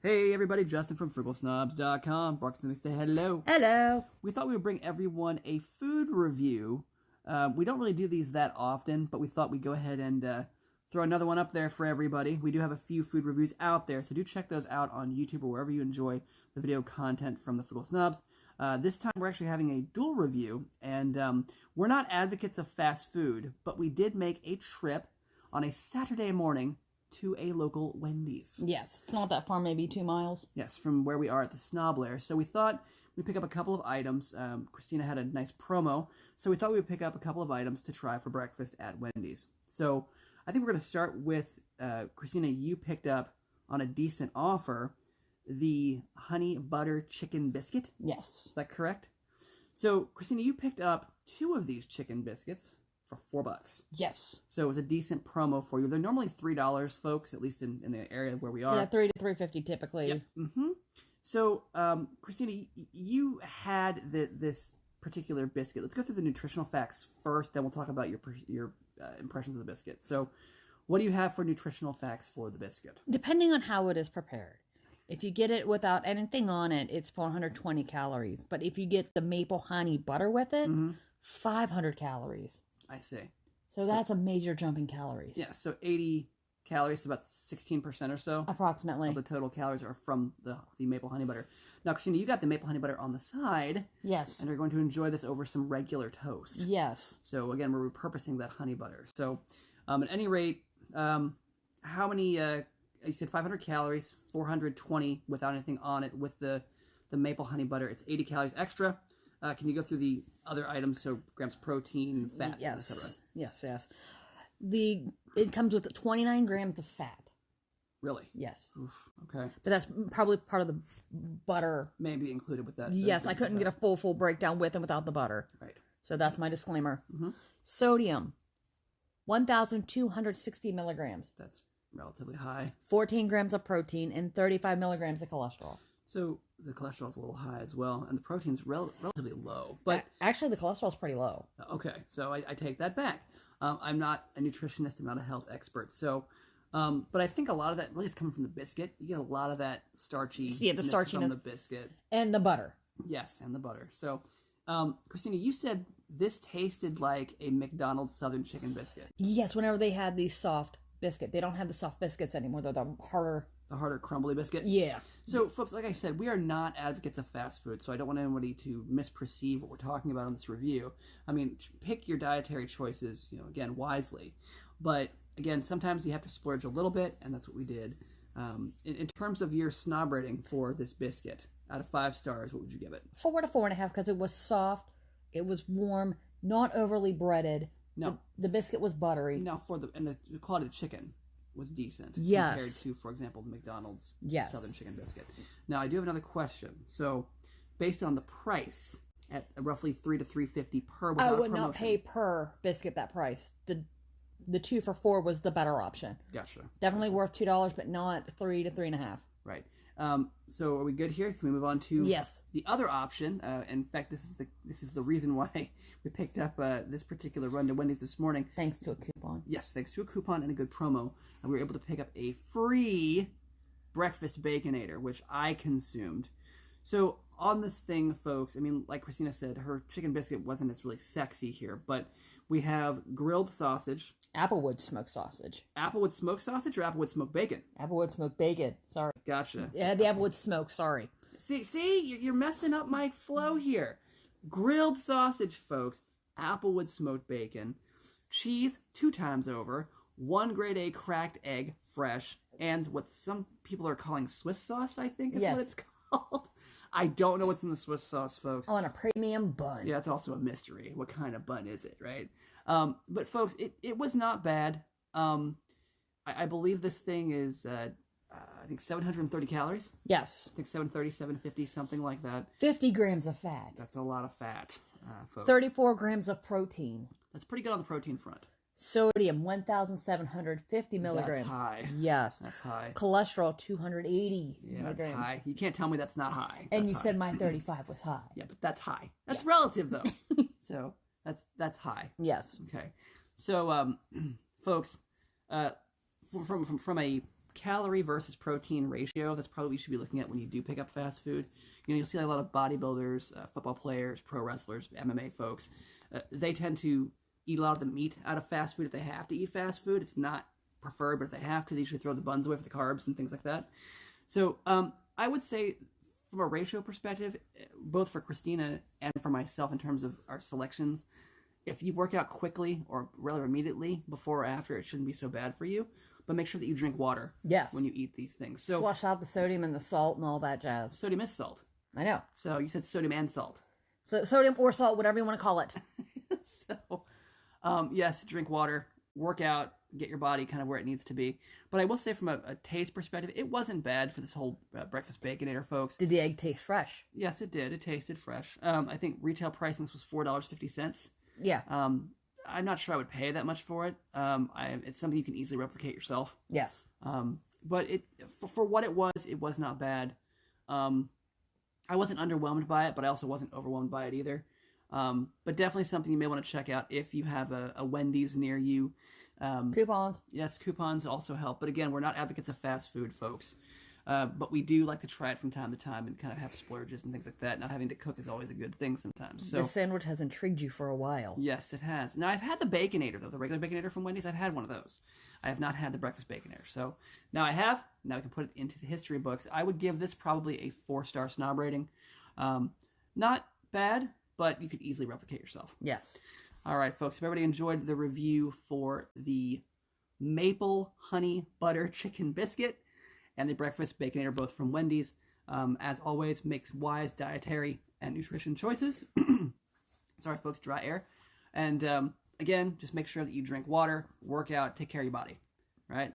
Hey everybody, Justin from FrugalSnobs.com. Broxton, say hello. Hello. We thought we would bring everyone a food review. We don't really do these that often, but we thought we'd go ahead and throw another one up there for everybody. We do have a few food reviews out there, so do check those out on YouTube or wherever you enjoy the video content from the Frugal Snobs. This time we're actually having a dual review, and we're not advocates of fast food, but we did make a trip on a Saturday morning to a local Wendy's. Yes, it's not that far, maybe 2 miles. Yes, from where we are at the Snob Lair. So we thought we'd pick up a couple of items. Christina had a nice promo, so we thought we would pick up a couple of items to try for breakfast at Wendy's. So I think we're going to start with, Christina, you picked up on a decent offer the honey butter chicken biscuit. Yes. Is that correct? So, Christina, you picked up 2 of these chicken biscuits for $4. Yes. So it was a decent promo for you. They're normally $3, folks, at least in the area where we are. Yeah, $3 to $3.50 typically. Yep. Mm-hmm. So, Christina, you had this particular biscuit. Let's go through the nutritional facts first, then we'll talk about your impressions of the biscuit. So, what do you have for nutritional facts for the biscuit? Depending on how it is prepared. If you get it without anything on it, it's 420 calories. But if you get the maple honey butter with it, 500 calories. I see. So that's a major jump in calories. Yeah, so 80 calories, so about 16% or so. Approximately. Of the total calories are from the maple honey butter. Now, Christina, you got the maple honey butter on the side. Yes. And you're going to enjoy this over some regular toast. Yes. So, again, we're repurposing that honey butter. So, at any rate, how many, you said 500 calories, 420 without anything on it. With the maple honey butter, it's 80 calories extra. Can you go through the other items? So grams protein, fat, yes. etc. Yes. It comes with 29 grams of fat. Really? Yes. Oof, okay. But that's probably part of the butter. Maybe included with that. Yes, I couldn't get a full breakdown with and without the butter. Right. So that's my disclaimer. Mm-hmm. Sodium, 1,260 milligrams. That's relatively high. 14 grams of protein and 35 milligrams of cholesterol. So the cholesterol's a little high as well, and the protein's relatively low. But actually, the cholesterol's pretty low. Okay, so I take that back. I'm not a nutritionist, I'm not a health expert, so but I think a lot of that really is coming from the biscuit. You get a lot of that starchiness from the biscuit and the butter. Yes, and the butter. So, Christina, you said this tasted like a McDonald's Southern Chicken biscuit. Yes, whenever they had the soft biscuit, they don't have the soft biscuits anymore. They're the harder. The harder crumbly biscuit? Yeah. So, folks, like I said, we are not advocates of fast food, so I don't want anybody to misperceive what we're talking about in this review. I mean, pick your dietary choices, again, wisely. But, again, sometimes you have to splurge a little bit, and that's what we did. In terms of your snob rating for this biscuit, out of 5 stars, what would you give it? 4 to 4.5, because it was soft, it was warm, not overly breaded. No. The biscuit was buttery. Now, and the quality of the chicken was decent compared to, for example, the McDonald's Southern Chicken biscuit. Now, I do have another question. So, based on the price at roughly $3 to $3.50 per, without I would promotion, not pay per biscuit that price. The 2 for $4 was the better option. Gotcha. Definitely worth $2, but not $3 to $3.50. Right. So are we good here? Can we move on to the other option? In fact, this is the reason why we picked up this particular run to Wendy's this morning. Thanks to a coupon. Yes, thanks to a coupon and a good promo, and we were able to pick up a free breakfast Baconator, which I consumed. So on this thing, folks, I mean, like Christina said, her chicken biscuit wasn't as really sexy here, but we have grilled sausage. Applewood smoked sausage. Applewood smoked sausage or Applewood smoked bacon? Applewood smoked bacon. Sorry. Gotcha. Yeah, the Applewood smoke. Sorry. See, you're messing up my flow here. Grilled sausage, folks. Applewood smoked bacon. Cheese 2 times over. 1 grade A cracked egg, fresh. And what some people are calling Swiss sauce, I think is what it's called. I don't know what's in the Swiss sauce, folks. On a premium bun. Yeah, it's also a mystery. What kind of bun is it, right? But, folks, it was not bad. I believe this thing is, I think 730 calories. Yes. I think 730, 750, something like that. 50 grams of fat. That's a lot of fat, folks. 34 grams of protein. That's pretty good on the protein front. Sodium, 1,750 milligrams. That's high. Yes. That's high. Cholesterol, 280 milligrams. That's high. You can't tell me that's not high. And you said my 35 was high. Yeah, but that's high. That's relative, though. So that's high. Yes. Okay. So, folks, from a calorie versus protein ratio, that's probably what you should be looking at when you do pick up fast food. You'll see a lot of bodybuilders, football players, pro wrestlers, MMA folks. They tend to eat a lot of the meat out of fast food if they have to eat fast food. It's not preferred, but if they have to, they usually throw the buns away for the carbs and things like that. So I would say from a ratio perspective, both for Christina and for myself in terms of our selections, if you work out quickly or rather immediately, before or after, it shouldn't be so bad for you. But make sure that you drink water when you eat these things. So flush out the sodium and the salt and all that jazz. Sodium is salt. I know. So you said sodium and salt. So sodium or salt, whatever you want to call it. So, yes, drink water, work out, get your body kind of where it needs to be. But I will say from a taste perspective, it wasn't bad for this whole breakfast Baconator, folks. Did the egg taste fresh? Yes, it did. It tasted fresh. I think retail pricing was $4.50. Yeah. I'm not sure I would pay that much for it. It's something you can easily replicate yourself. Yes. But for what it was not bad. I wasn't underwhelmed by it, but I also wasn't overwhelmed by it either. But definitely something you may want to check out if you have a Wendy's near you. Coupons. Yes, coupons also help. But again, we're not advocates of fast food, folks. But we do like to try it from time to time and kind of have splurges and things like that. Not having to cook is always a good thing sometimes. So the sandwich has intrigued you for a while. Yes, it has. Now, I've had the Baconator, though. The regular Baconator from Wendy's, I've had one of those. I have not had the breakfast Baconator. So now I have. Now I can put it into the history books. I would give this probably a 4-star snob rating. Not bad, but you could easily replicate yourself. Yes. All right, folks. If everybody enjoyed the review for the maple honey butter chicken biscuit and the breakfast Baconator, both from Wendy's, as always, make wise dietary and nutrition choices. Sorry, folks, dry air. And again, just make sure that you drink water, work out, take care of your body.